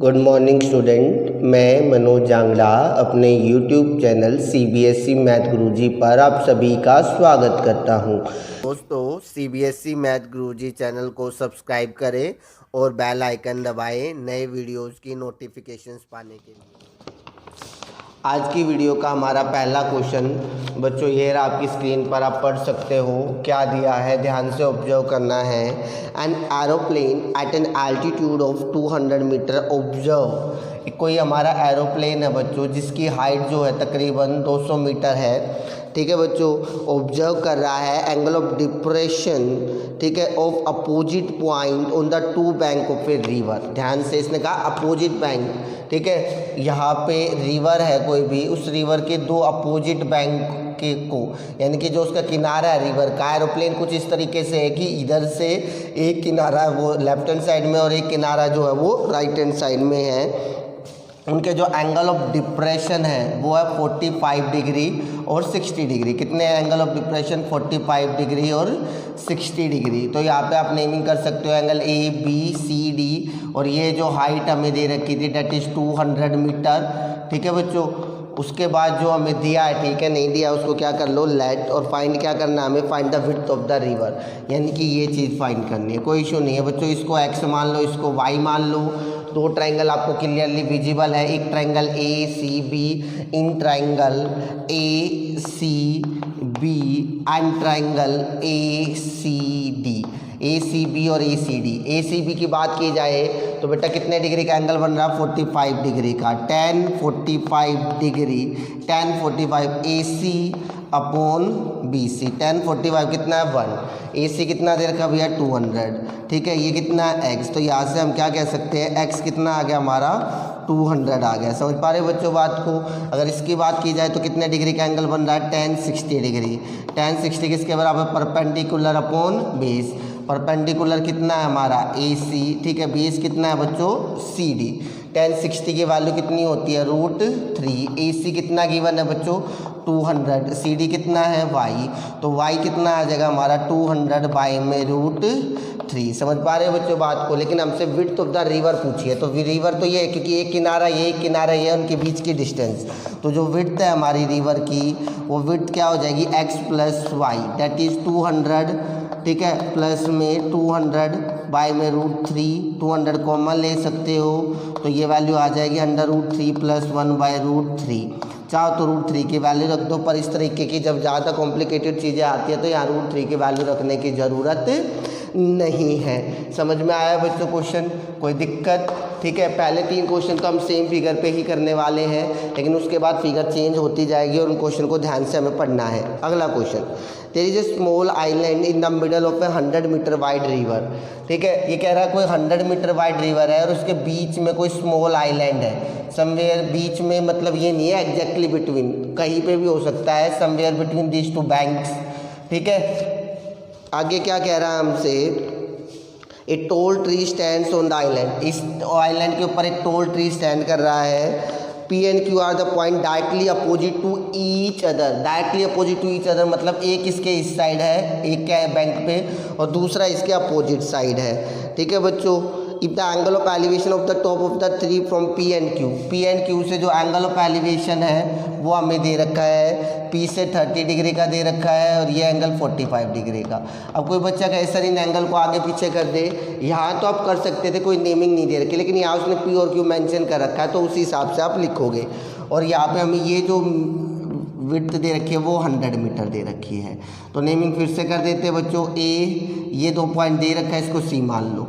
Good morning student. मैं मनोज जांगड़ा अपने YouTube channel CBSE math गुरुजी पर आप सभी का स्वागत करता हूं। दोस्तों, सीबीएसई मैथ गुरुजी चैनल को सब्सक्राइब करें और बेल आइकन दबाएं नए वीडियोस की नोटिफिकेशंस पाने के लिए। आज की वीडियो का हमारा पहला क्वेश्चन बच्चों ये रहा, आपकी स्क्रीन पर आप पढ़ सकते हो। क्या दिया है, ध्यान से ऑब्जर्व करना है। An aeroplane at an altitude of 200 metre observe. कोई हमारा एरोप्लेन है बच्चों जिसकी हाइट जो है तकरीबन 200 मीटर है। ठीक है बच्चों, ऑब्जर्व कर रहा है एंगल ऑफ डिप्रेशन, ठीक है, of opposite point on the two bank of a river. ध्यान से इसने कहा अपोजिट बैंक, ठीक है, यहाँ पे रिवर है कोई भी, उस रिवर के दो अपोजिट बैंक के को, यानी कि जो उसका किनारा है रिवर का, एरोप्लेन कुछ इस तरीके से है कि इधर से एक किनारा वो लेफ्ट हैंड साइड में और एक किनारा जो है वो राइट हैंड साइड में है। उनके जो एंगल ऑफ डिप्रेशन है वो है 45 डिग्री और 60 डिग्री। कितने एंगल ऑफ डिप्रेशन? 45 डिग्री और 60 डिग्री। तो यहाँ पे आप नेमिंग कर सकते हो angle A B C D, और ये जो हाइट हमें दे रखी थी डेट इज़ 200 मीटर। ठीक है बच्चों, उसके बाद जो हमें दिया है, ठीक है, नहीं दिया उसको क्या कर लो लेट, और फाइंड क्या करना है हमें, find the width of the river, यानी कि ये चीज़ फाइंड करनी है। कोई इशू नहीं है बच्चों, इसको एक्स मान लो, इसको वाई मान लो। दो ट्रायंगल आपको क्लियरली विजिबल है, एक triangle A C B, in triangle A C B and triangle A C D, A C B और A C D. A C B की बात की जाए तो बेटा कितने डिग्री का एंगल बन रहा है? 45 डिग्री का। tan 45 डिग्री, tan 45 ए C upon B C. tan 45 कितना है? 1। ए सी कितना दे रखा भैया? 200। ठीक है, ये कितना है? x। तो यहाँ से हम क्या कह सकते हैं, x कितना आ गया हमारा? 200 आ गया। समझ पा रहे बच्चों बात को? अगर इसकी बात की जाए तो कितने डिग्री का एंगल बन रहा है? tan 60 degree. tan 60 किसके बराबर? Perpendicular upon base. परपेंडिकुलर कितना है हमारा? ए सी, ठीक है, बेस कितना है बच्चों? C D. tan 60 की वैल्यू कितनी होती है? √3। ए सी कितना गिवन है बच्चों? 200। सी डी कितना है? y। तो y कितना आ जाएगा हमारा? 200 बाई में √3। समझ पा रहे हो बच्चों बात को? लेकिन हमसे विड्थ ऑफ द रिवर पूछी है, तो रिवर तो ये है क्योंकि एक किनारा ये, एक किनारा ये, उनके बीच की डिस्टेंस। तो जो विड्थ है हमारी रिवर की, वो विड्थ क्या हो जाएगी? x plus Y, that is 200, ठीक है, प्लस में 200 बाई में √3। 200 कॉमन ले सकते हो तो ये वैल्यू आ जाएगी √3 प्लस 1 बाई √3। चाहो तो √3 की वैल्यू रख दो, पर इस तरीके की जब ज़्यादा कॉम्प्लिकेटेड चीज़ें आती है तो यहाँ √3 की वैल्यू रखने की ज़रूरत नहीं है। समझ में आया बच्चों क्वेश्चन? कोई दिक्कत? ठीक है, पहले 3 क्वेश्चन तो हम सेम फिगर पे ही करने वाले हैं, लेकिन उसके बाद फिगर चेंज होती जाएगी और उन क्वेश्चन को ध्यान से हमें पढ़ना है। अगला question, there is a small island in the middle of a 100 metre wide river. ठीक है, ये कह रहा है कोई 100 मीटर वाइड रिवर है और उसके बीच में कोई स्मॉल आइलैंड है। समवेयर बीच में, मतलब ये नहीं है एग्जैक्टली बिटवीन, कहीं पे भी हो सकता है, somewhere between these two banks. ठीक है, आगे क्या कह रहा है हमसे, a tall tree stands on the island. इस आइलैंड के ऊपर एक टोल ट्री स्टैंड कर रहा है। P and Q are the point directly opposite to each other. Directly opposite to each other मतलब एक इसके इस साइड है, एक क्या है बैंक पे, और दूसरा इसके अपोजिट साइड है। ठीक है बच्चों, if the angle of elevation of the top of the tree from P and Q. P and Q से जो एंगल ऑफ एलिवेशन है वो हमें दे रखा है, पी से 30 डिग्री का दे रखा है और ये एंगल 45 डिग्री का। अब कोई बच्चा कहे सर इन एंगल को आगे पीछे कर दे, यहाँ तो आप कर सकते थे, कोई नेमिंग नहीं दे रखी, लेकिन यहाँ उसने पी और क्यू मेंशन कर रखा है तो उसी हिसाब से आप लिखोगे। और यहाँ पे हमें ये जो विड्थ दे रखी है वो 100 मीटर दे रखी है, तो नेमिंग फिर से कर देते हैं बच्चों। ए, ये 2 पॉइंट दे रखा है, इसको सी मान लो।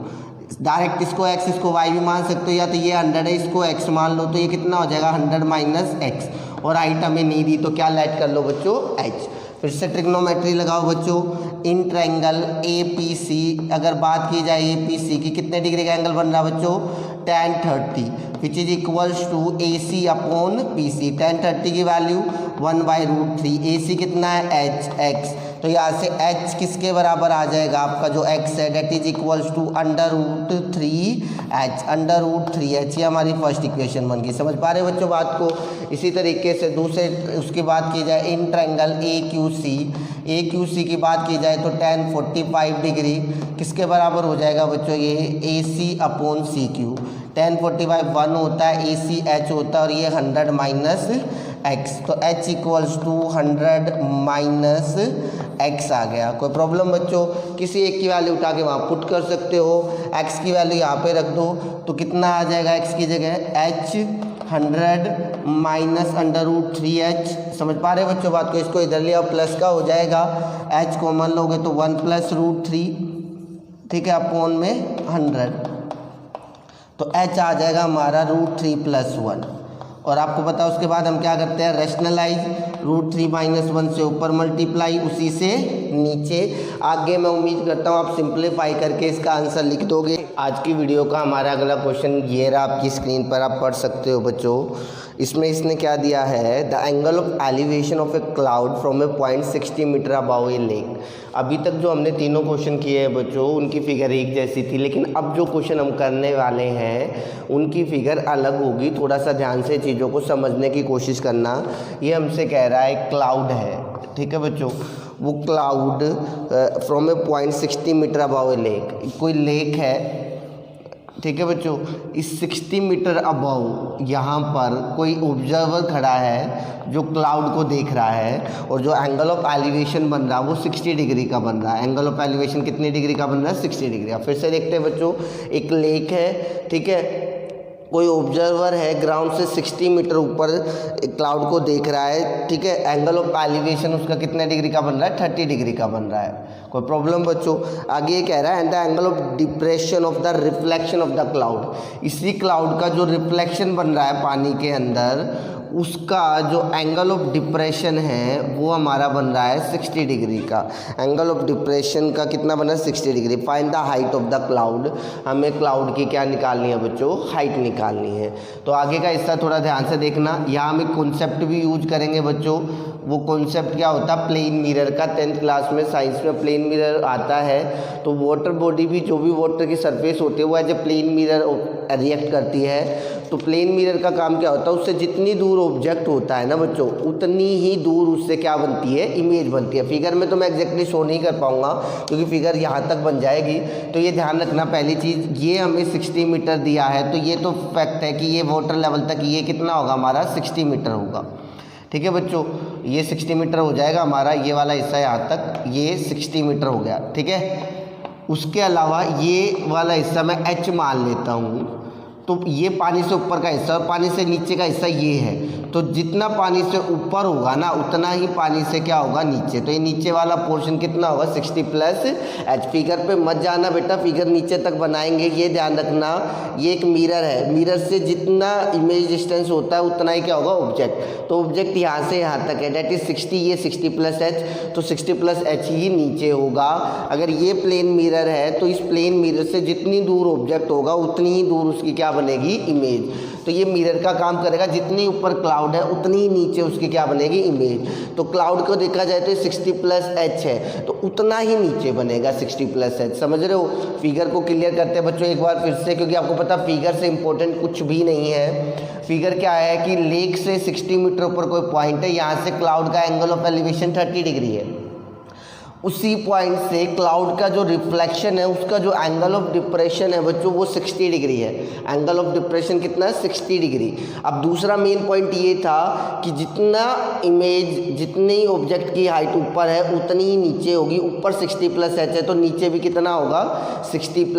डायरेक्ट इसको x, इसको y भी मान सकते हो, या तो ये 100 है, इसको x मान लो, तो ये कितना हो जाएगा? 100 माइनस x। और हाइट हमें नहीं दी तो क्या लेट कर लो बच्चों? h। फिर से ट्रिग्नोमेट्री लगाओ बच्चों। इन ट्रायंगल ए पी सी, अगर बात की जाए ए पी सी की, कितने डिग्री का एंगल बन रहा है बच्चों? tan 30, which is equals to A C upon P C. tan 30 की वैल्यू 1 बाई √3। ए सी कितना है? h, x। तो यहाँ से h किसके बराबर आ जाएगा? आपका जो x है date is equals to √3h। √3h ये हमारी फर्स्ट इक्वेशन बन गई। समझ पा रहे बच्चों बात को? इसी तरीके से दूसरे उसकी बात की जाए, इन ट्रायंगल ए क्यू सी की बात की जाए तो tan 45 डिग्री किसके बराबर हो जाएगा बच्चों? ये ए C upon C Q. tan 45 1 होता है, ACH होता है और ये 100 माइनस x, तो h equals to 100 minus x आ गया। कोई प्रॉब्लम बच्चों? किसी एक की वैल्यू उठा के वहाँ पुट कर सकते हो, x की वैल्यू यहाँ पे रख दो तो कितना आ जाएगा x की जगह, h 100 माइनस √3h। समझ पा रहे बच्चों बात को? इसको इधर लिया प्लस का हो जाएगा, h कॉमन लोगे तो 1 प्लस √3, ठीक है, अपॉन में 100, तो h आ जाएगा हमारा √3 + 1। और आपको पता है उसके बाद हम क्या करते हैं, रैशनलाइज, √3 - 1 से ऊपर मल्टीप्लाई, उसी से नीचे। आगे मैं उम्मीद करता हूँ आप सिंप्लीफाई करके इसका आंसर लिख दोगे। आज की वीडियो का हमारा अगला क्वेश्चन ये रहा, आपकी स्क्रीन पर आप पढ़ सकते हो बच्चों। इसमें इसने क्या दिया है, the angle of elevation of a cloud from a point 60 metre above a lake. अभी तक जो हमने तीनों क्वेश्चन किए हैं बच्चों, उनकी फिगर एक जैसी थी, लेकिन अब जो क्वेश्चन हम करने वाले हैं उनकी फिगर अलग होगी। थोड़ा सा ध्यान से चीज़ों को समझने की कोशिश करना। ये हमसे कह रहा है क्लाउड है, ठीक है बच्चों, वो cloud from a point 60 metre above a lake, कोई लेक है, ठीक है बच्चों, इस 60 मीटर अबव यहाँ पर कोई ऑब्जर्वर खड़ा है जो क्लाउड को देख रहा है, और जो एंगल ऑफ एलिवेशन बन रहा है वो 60 डिग्री का बन रहा है। एंगल ऑफ एलिवेशन कितनी डिग्री का बन रहा है, 60 डिग्री का। फिर से देखते हैं बच्चों, एक लेक है, ठीक है, कोई ऑब्जर्वर है ग्राउंड से 60 मीटर ऊपर क्लाउड को देख रहा है, ठीक है, एंगल ऑफ एलिवेशन उसका कितने डिग्री का बन रहा है, 30 डिग्री का बन रहा है। कोई प्रॉब्लम बच्चों? आगे ये कह रहा है and the angle of depression of the reflection of the cloud, इसी क्लाउड का जो रिफ्लेक्शन बन रहा है पानी के अंदर, उसका जो एंगल ऑफ डिप्रेशन है वो हमारा बन रहा है 60 डिग्री का। एंगल ऑफ डिप्रेशन का कितना बना है, 60 degree. Find the height of the cloud, हमें क्लाउड की क्या निकालनी है बच्चों, हाइट निकालनी है। तो आगे का हिस्सा थोड़ा ध्यान से देखना, यहाँ हम एक कॉन्सेप्ट भी यूज करेंगे बच्चों। वो कॉन्सेप्ट क्या होता है, प्लेन मिरर का। 10th क्लास में साइंस में प्लेन मिरर आता है। तो वाटर बॉडी भी, जो भी वाटर की सरफेस होती है वो as a plane mirror react करती है। तो प्लेन मिरर का काम क्या होता है, उससे जितनी दूर ऑब्जेक्ट होता है ना बच्चों, उतनी ही दूर उससे क्या बनती है, इमेज बनती है। फिगर में तो मैं एग्जैक्टली शो नहीं कर पाऊंगा क्योंकि फिगर यहाँ तक बन जाएगी। तो ये ध्यान रखना, पहली चीज़, ये हमें 60 मीटर दिया है, तो ये तो फैक्ट है कि ये वाटर लेवल तक ये कितना होगा हमारा, 60 मीटर होगा, ठीक है बच्चों। ये 60 मीटर हो जाएगा हमारा, ये वाला हिस्सा यहाँ तक, ये 60 मीटर हो गया, ठीक है। उसके अलावा ये वाला हिस्सा मैं h मान लेता हूँ, तो ये पानी से ऊपर का हिस्सा और पानी से नीचे का हिस्सा ये है। तो जितना पानी से ऊपर होगा ना, उतना ही पानी से क्या होगा, नीचे। तो ये नीचे वाला पोर्शन कितना होगा, 60 + h। फिगर पे मत जाना बेटा, फिगर नीचे तक बनाएंगे, ये ध्यान रखना। ये एक मिरर है, मिरर से जितना इमेज डिस्टेंस होता है उतना ही क्या होगा, ऑब्जेक्ट। तो ऑब्जेक्ट यहाँ से यहाँ तक है, डेट इज 60, ये 60 + h, तो 60 + h ही नीचे होगा। अगर ये प्लेन मिरर है तो इस प्लेन मिरर से जितनी दूर ऑब्जेक्ट होगा उतनी ही दूर उसकी क्या बनेगी, इमेज। तो ये मिरर का काम करेगा, जितनी ऊपर क्लाउड है उतनी ही नीचे उसकी क्या बनेगी, इमेज। तो क्लाउड को देखा जाए तो 60 + h है, तो उतना ही नीचे बनेगा 60 + h। समझ रहे हो? फिगर को क्लियर करते हैं बच्चों एक बार फिर से, क्योंकि आपको पता फिगर से इंपॉर्टेंट कुछ भी नहीं है। फिगर क्या है कि लेक से 60 मीटर ऊपर कोई पॉइंट है, यहाँ से क्लाउड का एंगल ऑफ एलिवेशन 30 डिग्री है। उसी पॉइंट से क्लाउड का जो रिफ्लेक्शन है, उसका जो एंगल ऑफ डिप्रेशन है बच्चों, वो 60 डिग्री है। एंगल ऑफ डिप्रेशन कितना है, 60 डिग्री। अब दूसरा मेन पॉइंट ये था कि जितना इमेज, जितनी ही ऑब्जेक्ट की हाइट ऊपर है उतनी ही नीचे होगी। ऊपर 60 + h है तो नीचे भी कितना होगा, 60 +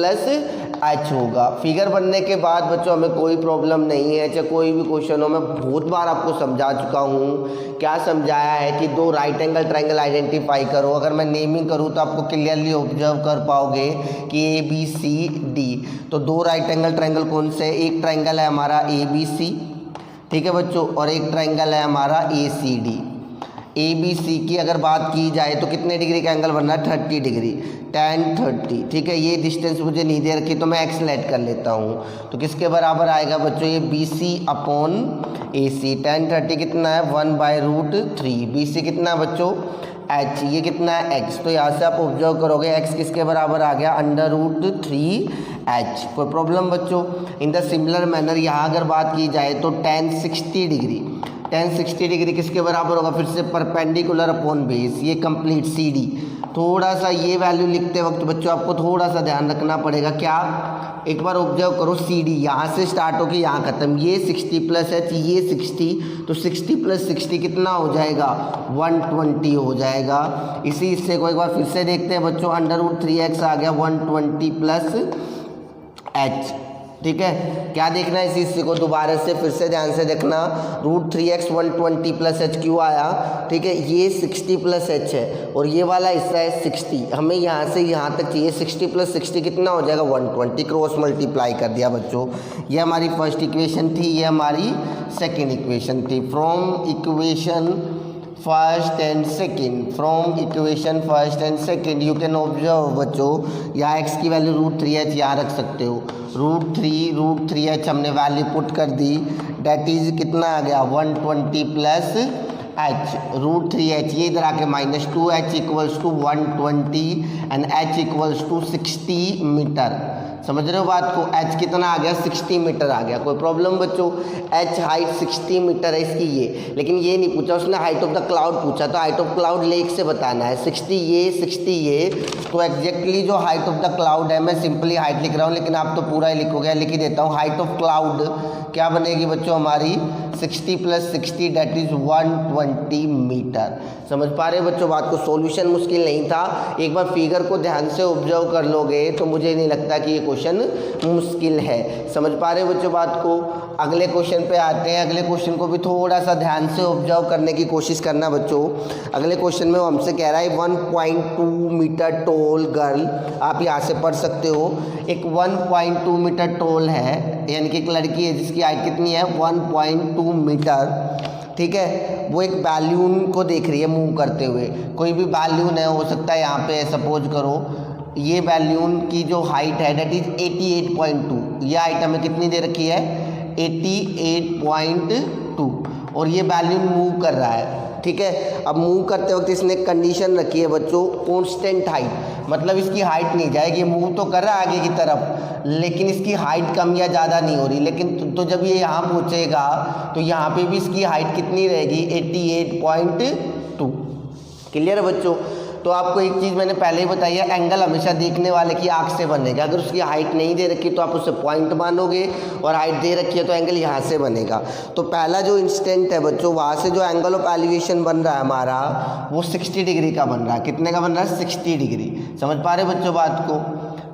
h होगा। फिगर बनने के बाद बच्चों हमें कोई प्रॉब्लम नहीं है, चाहे कोई भी क्वेश्चन हो। मैं बहुत बार आपको समझा चुका हूँ। क्या समझाया है कि 2 राइट एंगल ट्रायंगल आइडेंटिफाई करो। अगर मैं नेमिंग करूँ तो आपको क्लियरली ऑब्जर्व कर पाओगे कि ABCD। तो 2 राइट एंगल ट्रायंगल कौन से, एक ट्रायंगल है हमारा ABC, ठीक है बच्चों, और एक ट्रायंगल है हमारा ACD। ABC की अगर बात की जाए तो कितने डिग्री का एंगल बन रहा है, 30 डिग्री, tan 30, ठीक है। ये डिस्टेंस मुझे नहीं दे रखी तो मैं x लेट कर लेता हूँ। तो किसके बराबर आएगा बच्चों, ये BC/AC। tan 30 कितना है, 1/√3। BC कितना है बच्चों, h। ये कितना है, x। तो यहाँ से आप ऑब्जर्व करोगे x किसके बराबर आ गया, √3h। कोई प्रॉब्लम बच्चों? इन द सिमिलर मैनर यहाँ अगर बात की जाए तो tan 60 डिग्री, tan 60 डिग्री किसके बराबर होगा, फिर से परपेंडिकुलर अपॉन बेस, ये कंप्लीट CD। थोड़ा सा ये वैल्यू लिखते वक्त बच्चों आपको थोड़ा सा ध्यान रखना पड़ेगा, क्या, एक बार ऑब्जर्व करो CD यहाँ से स्टार्ट होकर यहाँ खत्म, ये 60 प्लस H, ये 60, तो 60 प्लस 60 कितना हो जाएगा, 120 हो जाएगा। इसी हिस्से को एक बार फिर से देखते हैं बच्चों, √3x आ गया 120 प्लस H, ठीक है। क्या देखना है इसी हिस्से को, दोबारा से फिर से ध्यान से देखना, √3x 120 प्लस H क्यों आया, ठीक है, ये 60 प्लस H है और ये वाला हिस्सा है 60, हमें यहाँ से यहाँ तक चाहिए, 60 प्लस 60 कितना हो जाएगा, 120, क्रॉस मल्टीप्लाई कर दिया बच्चों। ये हमारी फर्स्ट इक्वेशन थी, ये हमारी सेकेंड इक्वेशन थी। From equation first and second, from equation first and second you can observe बच्चों, यहाँ x की वैल्यू √3h यहाँ रख सकते हो, √3h हमने वैल्यू पुट कर दी, डेट इज कितना आ गया 120 प्लस h, √3h ये इधर आके -2h equals to 120 and h equals to 60 metre. समझ रहे हो बात को, h कितना आ गया, 60 मीटर आ गया। कोई प्रॉब्लम बच्चों, h हाइट 60 मीटर है इसकी ये, लेकिन ये नहीं पूछा उसने, हाइट ऑफ द क्लाउड पूछा, तो हाइट ऑफ क्लाउड लेक से बताना है, 60 ये 60 ये, तो एग्जैक्टली जो हाइट ऑफ द क्लाउड है, मैं सिंपली हाइट लिख रहा हूँ लेकिन आप तो पूरा ही लिखोगे, लिख ही देता हूँ। हाइट ऑफ क्लाउड क्या बनेगी बच्चों हमारी, 60 प्लस 60 डेट इज 120 मीटर। समझ पा रहे बच्चों बात को, सॉल्यूशन मुश्किल नहीं था, एक बार फिगर को ध्यान से ऑब्जर्व कर लोगे तो मुझे नहीं लगता कि ये क्वेश्चन मुश्किल है। समझ पा रहे बच्चों बात को। अगले क्वेश्चन पे आते हैं, अगले क्वेश्चन को भी थोड़ा सा ध्यान से ऑब्जर्व करने की कोशिश करना बच्चों। अगले क्वेश्चन में वो हमसे कह रहा है 1.2 मीटर टोल गर्ल, आप यहाँ से पढ़ सकते हो, एक 1.2 मीटर टोल है, यानी कि एक लड़की है जिसकी हाइट कितनी है 1.2 मीटर, ठीक है। वो एक बैलून को देख रही है मूव करते हुए, कोई भी बैलून है, हो सकता है यहाँ पे सपोज करो ये बैलून की जो हाइट है डेट इज 88.2, ये हाइट हमें कितनी दे रखी है 88.2, और ये बैलून मूव कर रहा है, ठीक है। अब मूव करते वक्त इसने कंडीशन रखी है बच्चों कांस्टेंट हाइट, मतलब इसकी हाइट नहीं जाएगी, मूव तो कर रहा है आगे की तरफ लेकिन इसकी हाइट कम या ज़्यादा नहीं हो रही, लेकिन तो जब ये यहाँ पहुँचेगा तो यहाँ पे भी इसकी हाइट कितनी रहेगी 88.2। क्लियर है बच्चों। तो आपको एक चीज़ मैंने पहले ही बताई है, एंगल हमेशा देखने वाले की आंख से बनेगा। अगर उसकी हाइट नहीं दे रखी तो आप उससे पॉइंट मानोगे, और हाइट दे रखी है तो एंगल यहाँ से बनेगा। तो पहला जो इंस्टेंट है बच्चों, वहाँ से जो एंगल ऑफ एलिवेशन बन रहा है हमारा वो 60 डिग्री का बन रहा है। कितने का बन रहा है 60 डिग्री। समझ पा रहे बच्चों बात को,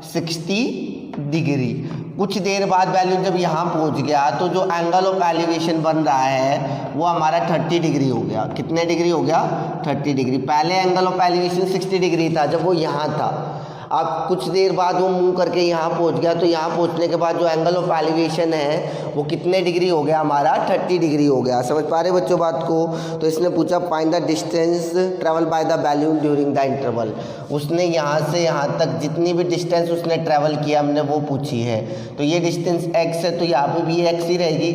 60 डिग्री। कुछ देर बाद वैल्यू जब यहाँ पहुँच गया तो जो एंगल ऑफ एलिवेशन बन रहा है वो हमारा 30 डिग्री हो गया। कितने डिग्री हो गया 30 डिग्री। पहले एंगल ऑफ एलिवेशन 60 डिग्री था जब वो यहाँ था, अब कुछ देर बाद वो मूव करके यहाँ पहुँच गया, तो यहाँ पहुँचने के बाद जो एंगल ऑफ एलिवेशन है वो कितने डिग्री हो गया हमारा 30 डिग्री हो गया। समझ पा रहे बच्चों बात को। तो इसने पूछा find the distance travel by the balloon during the interval. उसने यहाँ से यहाँ तक जितनी भी डिस्टेंस उसने ट्रैवल किया हमने वो पूछी है। तो ये डिस्टेंस x है तो यहाँ पे भी x ही रहेगी।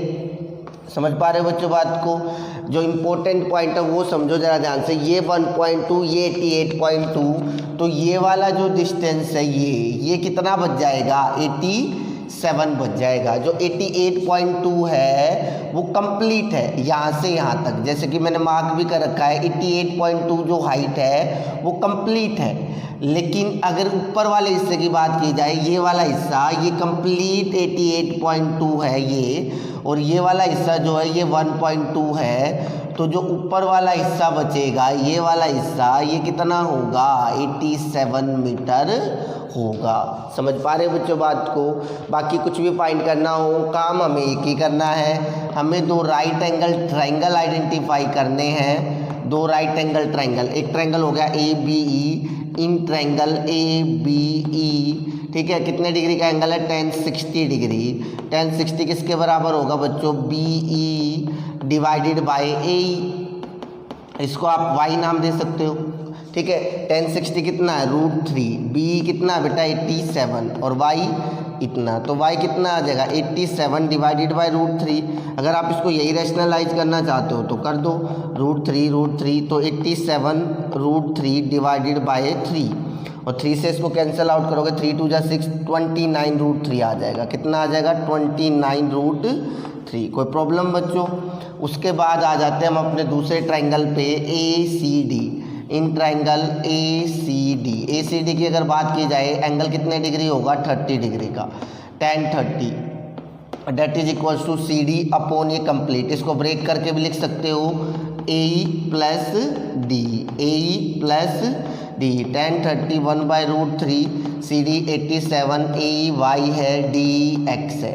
समझ पा रहे बच्चों बात को। जो इम्पोर्टेंट पॉइंट है वो समझो ज़रा ध्यान से। ये 1.2, ये 88.2, तो ये वाला जो डिस्टेंस है ये कितना बच जाएगा 87 बच जाएगा। जो 88.2 है वो कंप्लीट है यहाँ से यहाँ तक, जैसे कि मैंने मार्क भी कर रखा है। 88.2 जो हाइट है वो कंप्लीट है, लेकिन अगर ऊपर वाले हिस्से की बात की जाए, ये वाला हिस्सा ये कंप्लीट 88.2 है ये, और ये वाला हिस्सा जो है ये 1.2 है। तो जो ऊपर वाला हिस्सा बचेगा ये वाला हिस्सा ये कितना होगा 87 मीटर होगा। समझ पा रहे बच्चों बात को। बाकी कुछ भी फाइंड करना हो काम हमें एक ही करना है, हमें दो राइट एंगल ट्रायंगल आइडेंटिफाई करने हैं। दो राइट एंगल ट्रायंगल, एक ट्रायंगल हो गया ABE, इन ट्रायंगल ABE, ठीक है। कितने डिग्री का एंगल है 1060 डिग्री। 1060 किसके बराबर होगा बच्चों BE डिवाइडेड बाय AE। इसको आप y नाम दे सकते हो, ठीक है। 1060 कितना है √3, BE कितना बेटा 87 और y इतना, तो y कितना आ जाएगा 87 डिवाइडेड बाय √3। अगर आप इसको यही रैशनलाइज करना चाहते हो तो कर दो √3 तो 87 √3 डिवाइडेड बाय 3, और 3 से इसको कैंसिल आउट करोगे 3 2 जा 6, 29 √3 आ जाएगा। कितना आ जाएगा 29 √3। कोई प्रॉब्लम बच्चों। उसके बाद आ जाते हैं हम अपने दूसरे ट्रायंगल पे ACD। इन ट्रायंगल ACD की अगर बात की जाए, एंगल कितने डिग्री होगा, 30 डिग्री का, tan 30 that is equals to CD upon ये कंप्लीट। इसको ब्रेक करके भी लिख सकते हो AE plus D tan 30 1/√3 CD 87 AE y है DX है,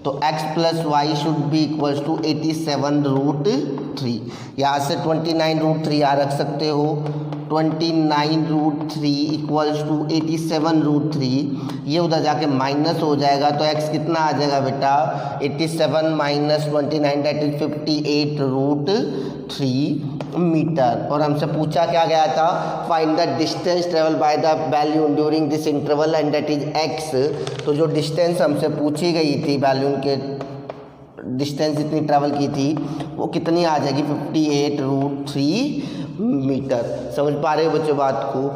तो x plus Y should be equals to 87√3। यहाँ से 29√3 यहाँ रख सकते हो, 29√3 इक्वल्स टू 87√3। ये उधर जाके माइनस हो जाएगा, तो x कितना आ जाएगा बेटा, 87 माइनस 29 डेट इज 58√3 मीटर। और हमसे पूछा क्या गया था, find the distance travel by the balloon during this interval and that is x। तो जो डिस्टेंस हमसे पूछी गई थी, बैलून के डिस्टेंस जितनी ट्रैवल की थी वो कितनी आ जाएगी, 58√3 मीटर। समझ पा रहे हो बच्चों बात को।